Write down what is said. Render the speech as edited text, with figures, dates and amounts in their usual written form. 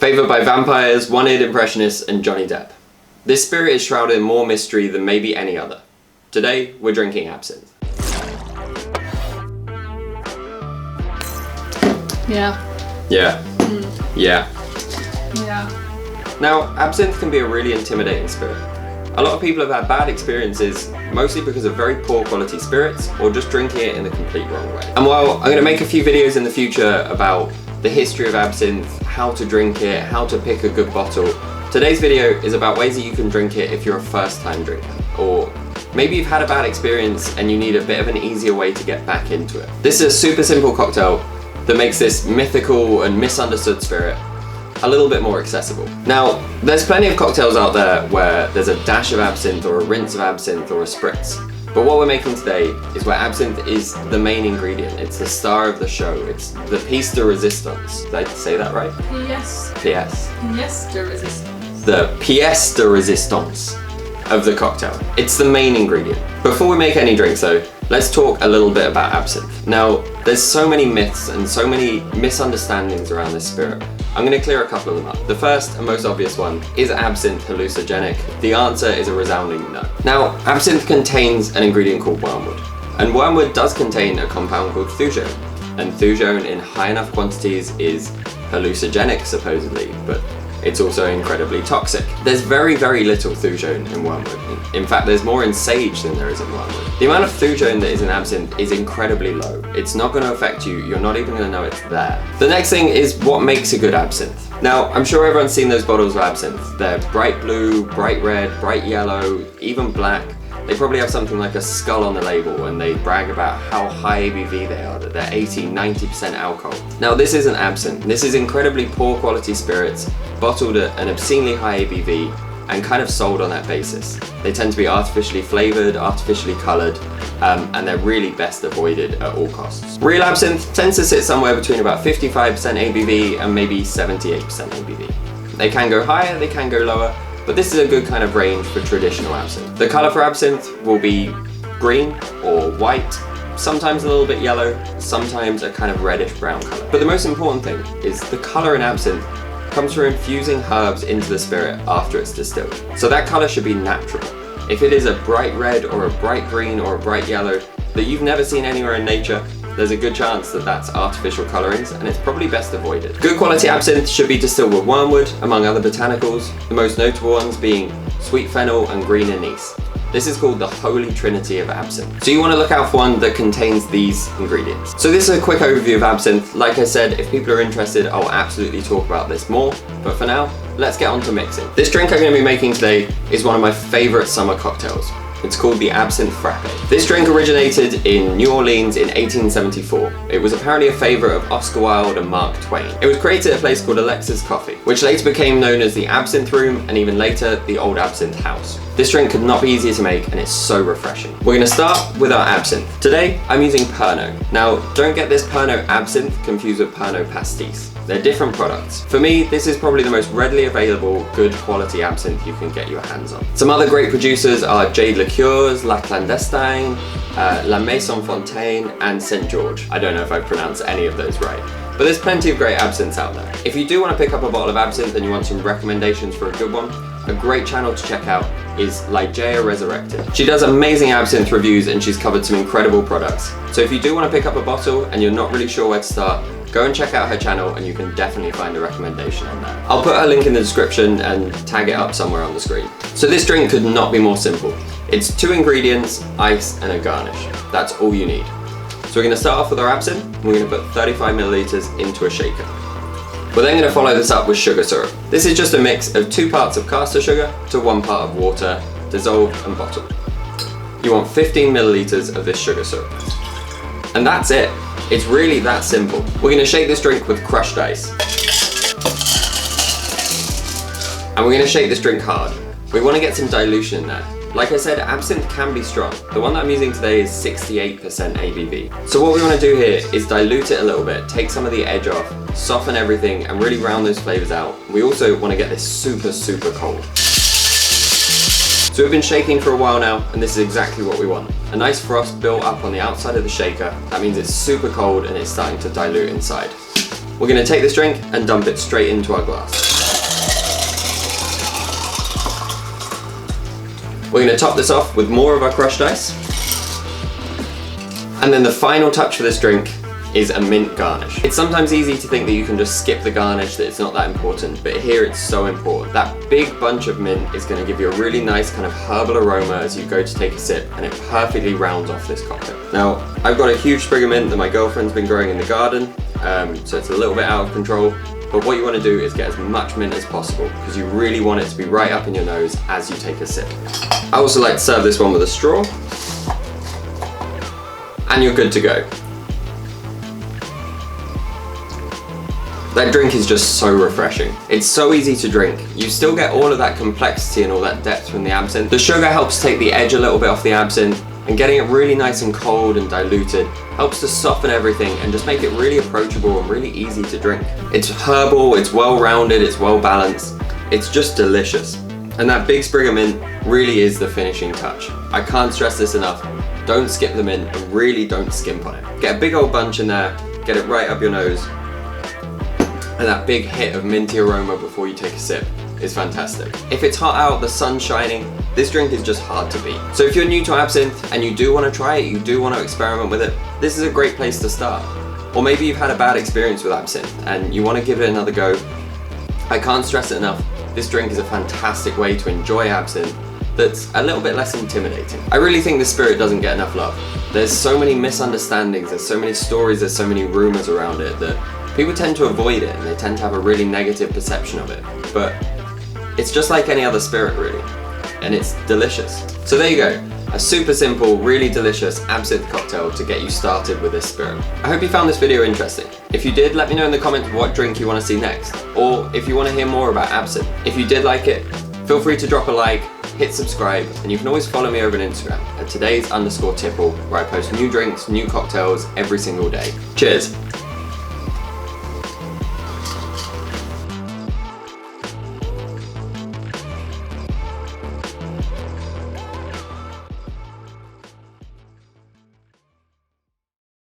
Favoured by vampires, one-eared impressionists and Johnny Depp. This spirit is shrouded in more mystery than maybe any other. Today, we're drinking absinthe. Yeah. Yeah. Yeah. Yeah. Now, absinthe can be a really intimidating spirit. A lot of people have had bad experiences, mostly because of very poor quality spirits, or just drinking it in the complete wrong way. And while I'm going to make a few videos in the future about the history of absinthe, how to drink it, how to pick a good bottle, today's video is about ways that you can drink it if you're a first time drinker, or maybe you've had a bad experience and you need a bit of an easier way to get back into it. This is a super simple cocktail that makes this mythical and misunderstood spirit a little bit more accessible. Now, there's plenty of cocktails out there where there's a dash of absinthe or a rinse of absinthe or a spritz. But what we're making today is where absinthe is the main ingredient. It's the star of the show. It's the pièce de résistance. Did I say that right? Yes. Pièce. Yes, de resistance. The pièce de résistance of the cocktail. It's the main ingredient. Before we make any drinks though, let's talk a little bit about absinthe. Now, there's so many myths and so many misunderstandings around this spirit. I'm going to clear a couple of them up. The first and most obvious one, is absinthe hallucinogenic? The answer is a resounding no. Now, absinthe contains an ingredient called wormwood, and wormwood does contain a compound called thujone, and thujone in high enough quantities is hallucinogenic supposedly, but it's also incredibly toxic. There's very, very little thujone in wormwood. In fact, there's more in sage than there is in wormwood. The amount of thujone that is in absinthe is incredibly low. It's not going to affect you. You're not even going to know it's there. The next thing is what makes a good absinthe. Now, I'm sure everyone's seen those bottles of absinthe. They're bright blue, bright red, bright yellow, even black. They probably have something like a skull on the label and they brag about how high ABV they are, that they're 80-90% alcohol. Now, this isn't absinthe. This is incredibly poor quality spirits, bottled at an obscenely high ABV and kind of sold on that basis. They tend to be artificially flavoured, artificially coloured, and they're really best avoided at all costs. Real absinthe tends to sit somewhere between about 55% ABV and maybe 78% ABV. They can go higher, they can go lower, but this is a good kind of range for traditional absinthe. The colour for absinthe will be green or white, sometimes a little bit yellow, sometimes a kind of reddish brown colour. But the most important thing is the colour in absinthe comes from infusing herbs into the spirit after it's distilled. So that colour should be natural. If it is a bright red or a bright green or a bright yellow that you've never seen anywhere in nature, there's a good chance that that's artificial colourings and it's probably best avoided. Good quality absinthe should be distilled with wormwood, among other botanicals, the most notable ones being sweet fennel and green anise. This is called the holy trinity of absinthe. So you want to look out for one that contains these ingredients. So this is a quick overview of absinthe. Like I said, if people are interested, I'll absolutely talk about this more. But for now, let's get on to mixing. This drink I'm going to be making today is one of my favourite summer cocktails. It's called the Absinthe Frappe. This drink originated in New Orleans in 1874. It was apparently a favourite of Oscar Wilde and Mark Twain. It was created at a place called Alexa's Coffee, which later became known as the Absinthe Room and even later the Old Absinthe House. This drink could not be easier to make and it's so refreshing. We're going to start with our absinthe. Today I'm using Pernod. Now don't get this Pernod absinthe confused with Pernod pastis. They're different products. For me, this is probably the most readily available, good quality absinthe you can get your hands on. Some other great producers are Jade Liqueurs, La Clandestine, La Maison Fontaine, and St. George. I don't know if I pronounced any of those right. But there's plenty of great absinthes out there. If you do want to pick up a bottle of absinthe and you want some recommendations for a good one, a great channel to check out is Ligea Resurrected. She does amazing absinthe reviews and she's covered some incredible products. So if you do want to pick up a bottle and you're not really sure where to start, go and check out her channel and you can definitely find a recommendation on there. I'll put her link in the description and tag it up somewhere on the screen. So this drink could not be more simple. It's 2 ingredients, ice and a garnish. That's all you need. So we're going to start off with our absinthe. We're going to put 35 milliliters into a shaker. We're then going to follow this up with sugar syrup. This is just a mix of 2 parts of caster sugar to 1 part of water, dissolved and bottled. You want 15 milliliters of this sugar syrup. And that's it. It's really that simple. We're going to shake this drink with crushed ice. And we're going to shake this drink hard. We want to get some dilution in there. Like I said, absinthe can be strong. The one that I'm using today is 68% ABV. So what we want to do here is dilute it a little bit, take some of the edge off, soften everything, and really round those flavors out. We also want to get this super, super cold. So we've been shaking for a while now, and this is exactly what we want. A nice frost built up on the outside of the shaker. That means it's super cold and it's starting to dilute inside. We're going to take this drink and dump it straight into our glass. We're going to top this off with more of our crushed ice. And then the final touch for this drink is a mint garnish. It's sometimes easy to think that you can just skip the garnish, that it's not that important, but here it's so important. That big bunch of mint is going to give you a really nice kind of herbal aroma as you go to take a sip, and it perfectly rounds off this cocktail. Now, I've got a huge sprig of mint that my girlfriend's been growing in the garden, so it's a little bit out of control, but what you want to do is get as much mint as possible because you really want it to be right up in your nose as you take a sip. I also like to serve this one with a straw, and you're good to go. That drink is just so refreshing. It's so easy to drink. You still get all of that complexity and all that depth from the absinthe. The sugar helps take the edge a little bit off the absinthe, and getting it really nice and cold and diluted helps to soften everything and just make it really approachable and really easy to drink. It's herbal, it's well-rounded, it's well-balanced. It's just delicious. And that big sprig of mint really is the finishing touch. I can't stress this enough. Don't skip the mint and really don't skimp on it. Get a big old bunch in there, get it right up your nose, and that big hit of minty aroma before you take a sip is fantastic. If it's hot out, the sun's shining, this drink is just hard to beat. So if you're new to absinthe and you do want to try it, you do want to experiment with it, this is a great place to start. Or maybe you've had a bad experience with absinthe and you want to give it another go. I can't stress it enough, this drink is a fantastic way to enjoy absinthe that's a little bit less intimidating. I really think this spirit doesn't get enough love. There's so many misunderstandings, there's so many stories, there's so many rumors around it that people tend to avoid it and they tend to have a really negative perception of it. But it's just like any other spirit really, and it's delicious. So there you go, a super simple, really delicious absinthe cocktail to get you started with this spirit. I hope you found this video interesting. If you did, let me know in the comments what drink you want to see next, or if you want to hear more about absinthe. If you did like it, feel free to drop a like, hit subscribe, and you can always follow me over on Instagram at todays_tipple, where I post new drinks, new cocktails every single day. Cheers!